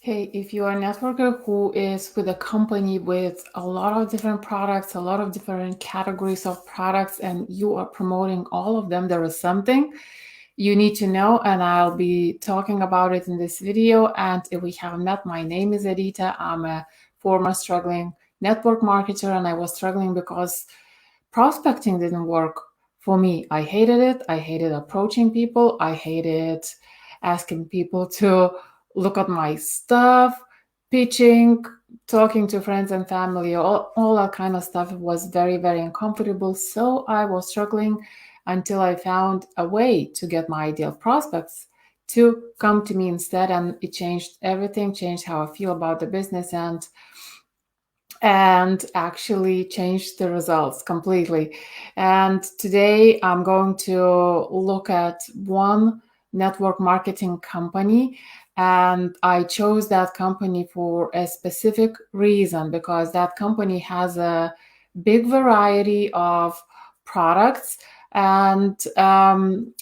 Hey, if you are a networker who is with a company with a lot of different products, a lot of different categories of products, and you are promoting all of them, there is something you need to know, and I'll be talking about it in this video. And if we haven't met, my name is Edita. I'm a former struggling network marketer, and I was struggling because prospecting didn't work for me. I hated it. I hated approaching people. I hated asking people to look at my stuff, pitching, talking to friends and family, all that kind of stuff. It was very, very uncomfortable. So I was struggling until I found a way to get my ideal prospects to come to me instead. And it changed everything, changed how I feel about the business, and actually changed the results completely. And today I'm going to look at one network marketing company. And I chose that company for a specific reason because that company has a big variety of products. And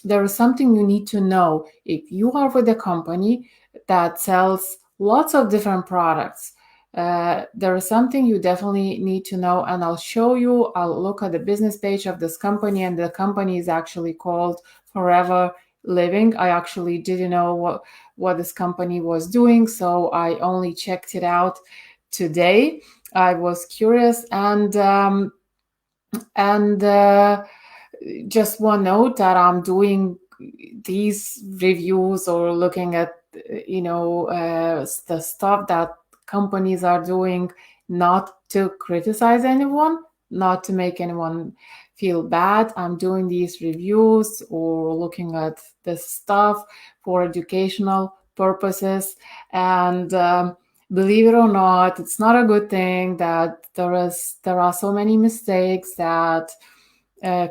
there is something you need to know if you are with a company that sells lots of different products. There is something you definitely need to know, and I'll show you. I'll look at the business page of this company, and the company is actually called Forever Living. I actually didn't know what this company was doing, so I only checked it out today. I was curious, and just one note that I'm doing these reviews or looking at the stuff that companies are doing, not to criticize anyone, not to make anyone feel bad. I'm doing these reviews or looking at this stuff for educational purposes. And believe it or not, it's not a good thing that there are so many mistakes that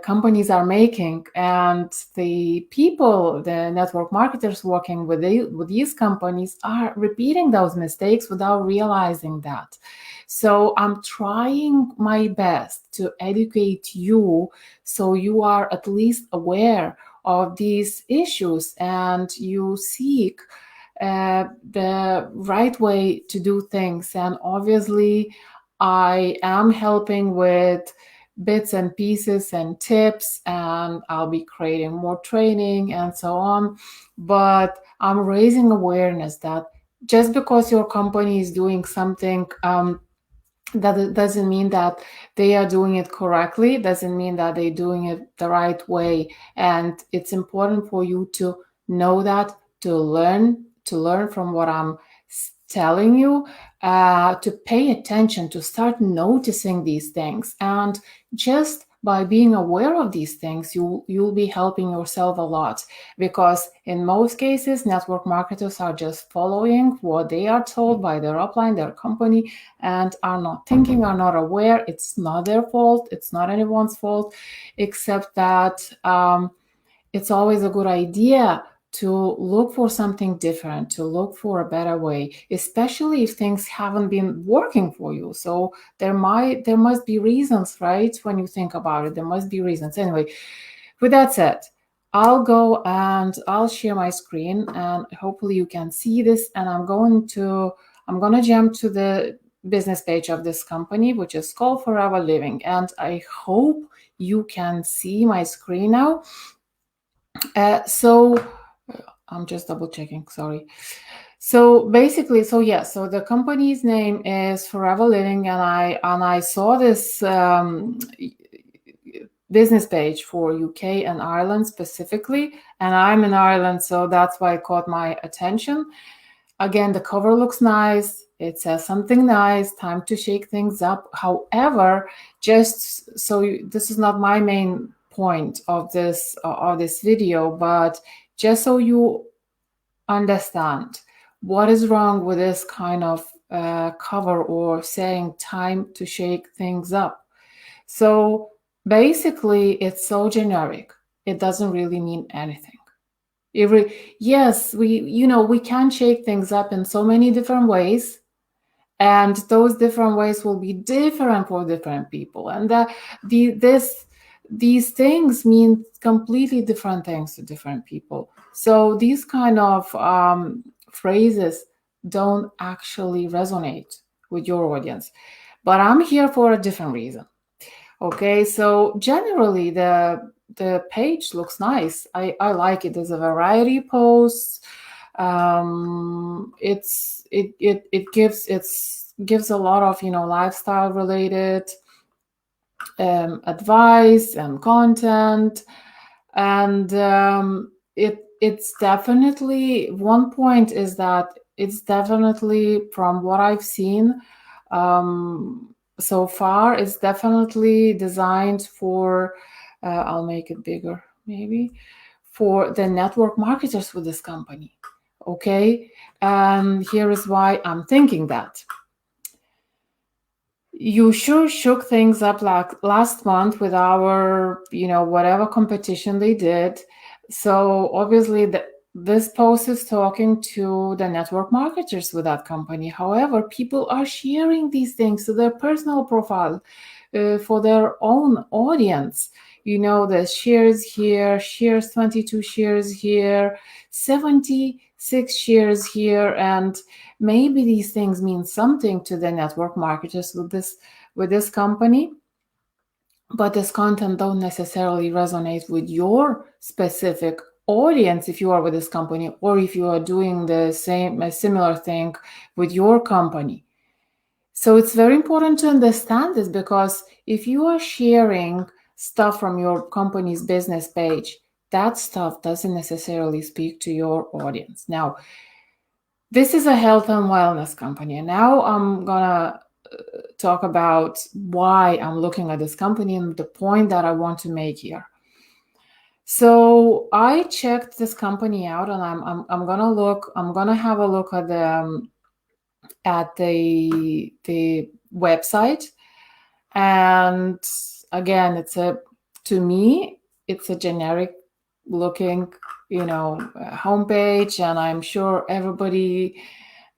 companies are making, and the people, the network marketers working with these companies, are repeating those mistakes without realizing that. So I'm trying my best to educate you so you are at least aware of these issues and you seek the right way to do things. And obviously I am helping with bits and pieces and tips, and I'll be creating more training and so on. But I'm raising awareness that just because your company is doing something, that it doesn't mean that they are doing it correctly, doesn't mean that they're doing it the right way. And it's important for you to know that, to learn from what I'm telling you, to pay attention, to start noticing these things. And just by being aware of these things, you'll be helping yourself a lot, because in most cases network marketers are just following what they are told by their upline, their company, and are not thinking, are not aware. It's not their fault, it's not anyone's fault, except that it's always a good idea to look for something different, to look for a better way, especially if things haven't been working for you. So there must be reasons, right? When you think about it, there must be reasons. Anyway, with that said, I'll go and I'll share my screen, and hopefully you can see this. And I'm gonna jump to the business page of this company, which is called Forever Living. And I hope you can see my screen now. So I'm just double checking, sorry. So basically, so the company's name is Forever Living, and I saw this business page for UK and Ireland specifically, and I'm in Ireland, so that's why it caught my attention. Again, the cover looks nice. It says something nice, time to shake things up. However, just so this is not my main point of this video, but just so you understand what is wrong with this kind of cover or saying time to shake things up. So basically, it's so generic. It doesn't really mean anything. Yes, we can shake things up in so many different ways, and those different ways will be different for different people, and these things mean completely different things to different people. So these kind of phrases don't actually resonate with your audience. But I'm here for a different reason. Okay, so generally the page looks nice. I like it. There's a variety of posts. It gives a lot of lifestyle related advice and content, and it's definitely, one point is that it's definitely, from what I've seen so far, it's definitely designed for I'll make it bigger maybe, for the network marketers with this company. Okay, and here is why I'm thinking that. You sure shook things up like last month with our, whatever competition they did. So obviously this post is talking to the network marketers with that company. However, people are sharing these things to their personal profile for their own audience. The shares here, shares 22 shares here, 76 shares here, and maybe these things mean something to the network marketers with this company, but this content don't necessarily resonate with your specific audience if you are with this company, or if you are doing a similar thing with your company. So it's very important to understand this, because if you are sharing stuff from your company's business page, that stuff doesn't necessarily speak to your audience. Now, this is a health and wellness company, and now I'm gonna talk about why I'm looking at this company and the point that I want to make here. So I checked this company out, and I'm gonna have a look at the website. And again, to me, it's a generic looking, homepage, and I'm sure everybody,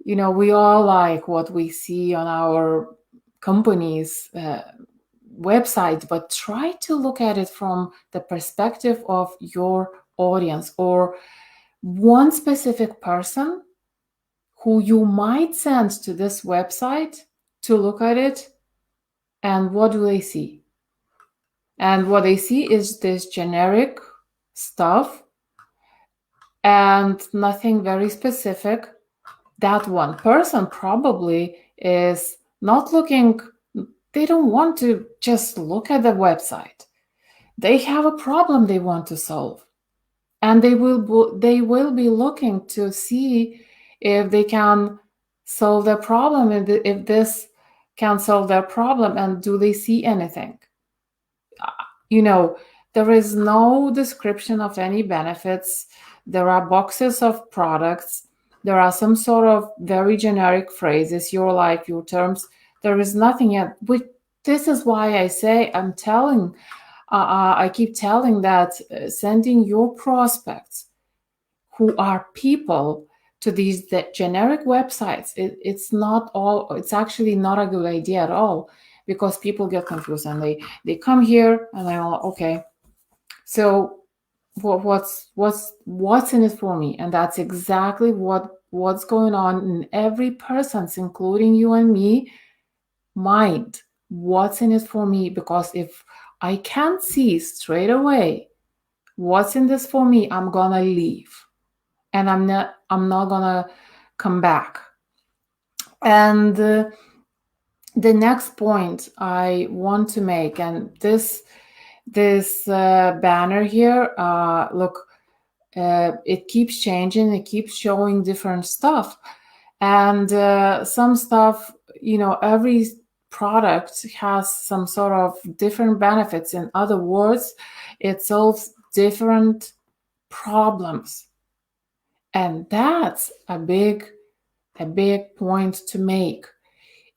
we all like what we see on our company's website, but try to look at it from the perspective of your audience, or one specific person who you might send to this website to look at it. And what do they see? And what they see is this generic stuff and nothing very specific. That one person probably is not looking, they don't want to just look at the website. They have a problem they want to solve. And they will be looking to see if they can solve their problem, if this can solve their problem, and do they see anything. There is no description of any benefits. There are boxes of products. There are some sort of very generic phrases, your life, your terms. There is nothing yet. This is why I say, I keep telling that sending your prospects, who are people, to these generic websites, it's actually not a good idea at all, because people get confused and they come here and they're like, okay, so what's in it for me? And that's exactly what's going on in every person's, including you and me, mind. What's in it for me? Because if I can't see straight away what's in this for me, I'm gonna leave, and I'm not gonna come back. And the next point I want to make, and this banner here, look, it keeps changing, it keeps showing different stuff, and some stuff, every product has some sort of different benefits. In other words, it solves different problems, and that's a big point to make.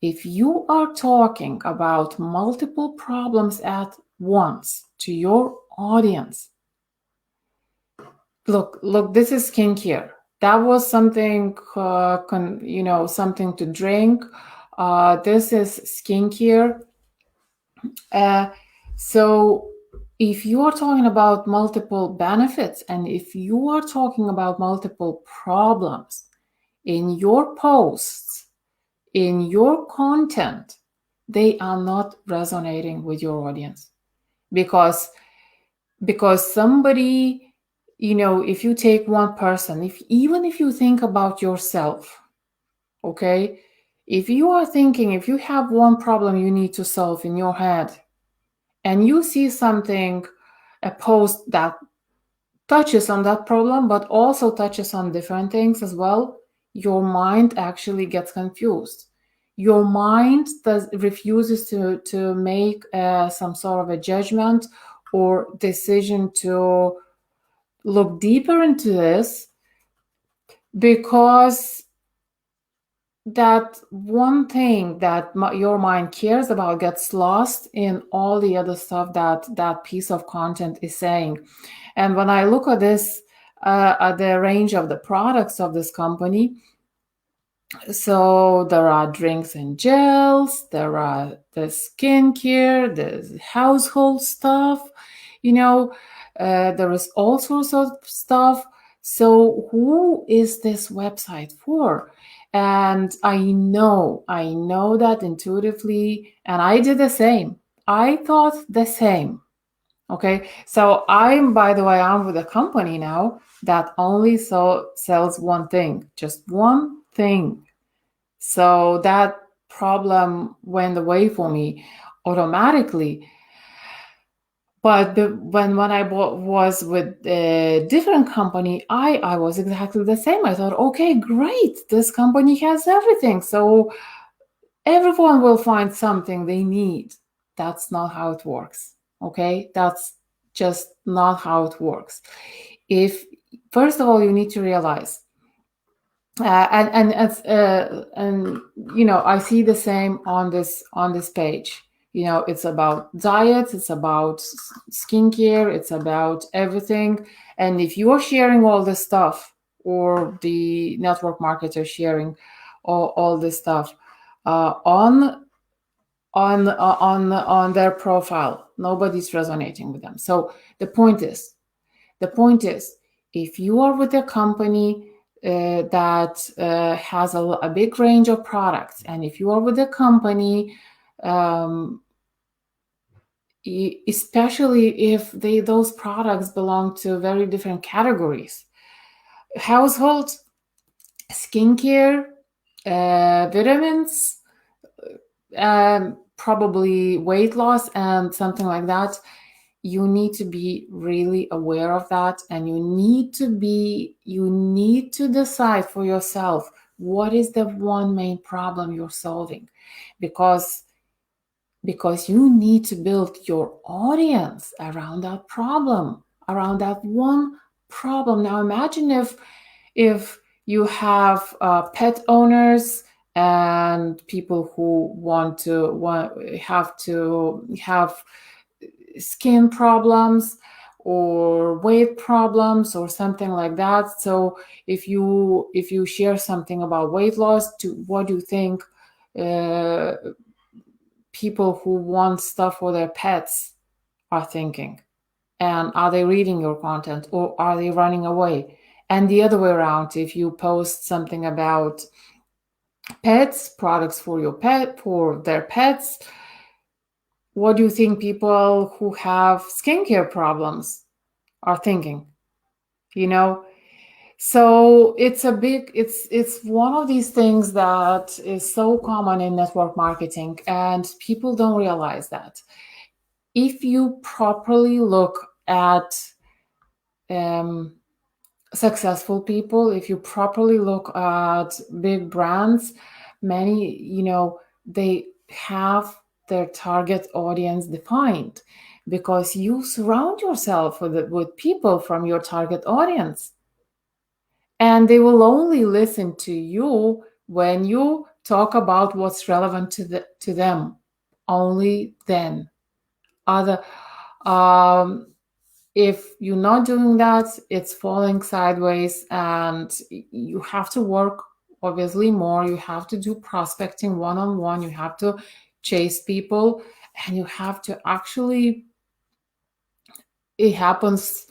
If you are talking about multiple problems at once to your audience, look, this is skincare. That was something, something to drink. This is skincare. So if you are talking about multiple benefits, and if you are talking about multiple problems, in your posts, in your content, they are not resonating with your audience. Because somebody, if you take one person, even if you think about yourself, okay, if you have one problem you need to solve in your head, and you see something, a post that touches on that problem but also touches on different things as well, your mind actually gets confused. Your mind refuses to make some sort of a judgment or decision to look deeper into this, because that one thing that your mind cares about gets lost in all the other stuff that piece of content is saying. And when I look at this, at the range of the products of this company, so there are drinks and gels, there are the skincare, the household stuff, there is all sorts of stuff. So who is this website for? And I know that intuitively, and I did the same. I thought the same. Okay, so by the way, I'm with a company now that only sells one thing, just one thing. So that problem went away for me automatically. But when I was with a different company, I was exactly the same. I thought, okay, great, this company has everything, so everyone will find something they need. That's not how it works. Okay, that's just not how it works. If first of all, you need to realize, and I see the same on this page. It's about diet, it's about skincare, it's about everything. And if you are sharing all this stuff, or the network marketer sharing all this stuff on their profile, nobody's resonating with them. So the point is, if you are with a company that has a big range of products, and if you are with a company, especially if those products belong to very different categories: household, skincare, vitamins, probably weight loss, and something like that, you need to be really aware of that, and you need to decide for yourself what is the one main problem you're solving, because you need to build your audience around that problem, around that one problem. Now imagine if you have pet owners and people who have skin problems or weight problems or something like that. So if you share something about weight loss, what do you think people who want stuff for their pets are thinking? And are they reading your content, or are they running away? And the other way around, if you post something about pets, products for their pets, what do you think people who have skincare problems are thinking? So it's one of these things that is so common in network marketing, and people don't realize that. If you properly look at successful people, if you properly look at big brands, many, they have their target audience defined, because you surround yourself with people from your target audience, and they will only listen to you when you talk about what's relevant to them. Only then. If you're not doing that, it's falling sideways, and you have to work obviously more. You have to do prospecting one-on-one. You have to chase people, and you have to actually, it happens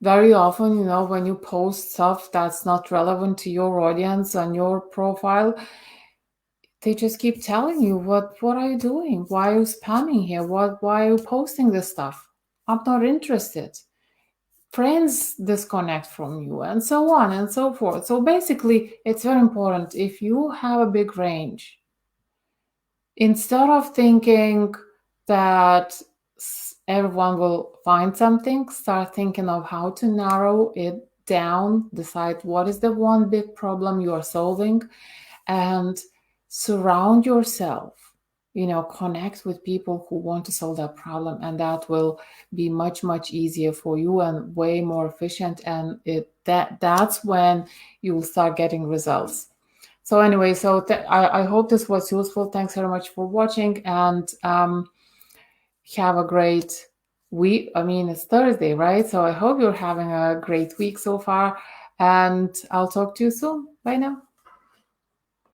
very often, when you post stuff that's not relevant to your audience and your profile, they just keep telling you, what are you doing? Why are you spamming here? Why are you posting this stuff? I'm not interested. Friends disconnect from you, and so on and so forth. So basically, it's very important, if you have a big range, instead of thinking that everyone will find something, start thinking of how to narrow it down, decide what is the one big problem you are solving, and surround yourself, connect with people who want to solve that problem, and that will be much, much easier for you and way more efficient, and that's when you will start getting results. So anyway, I hope this was useful. Thanks very much for watching, and have a great week. I mean, it's Thursday, right? So I hope you're having a great week so far, and I'll talk to you soon. Bye now.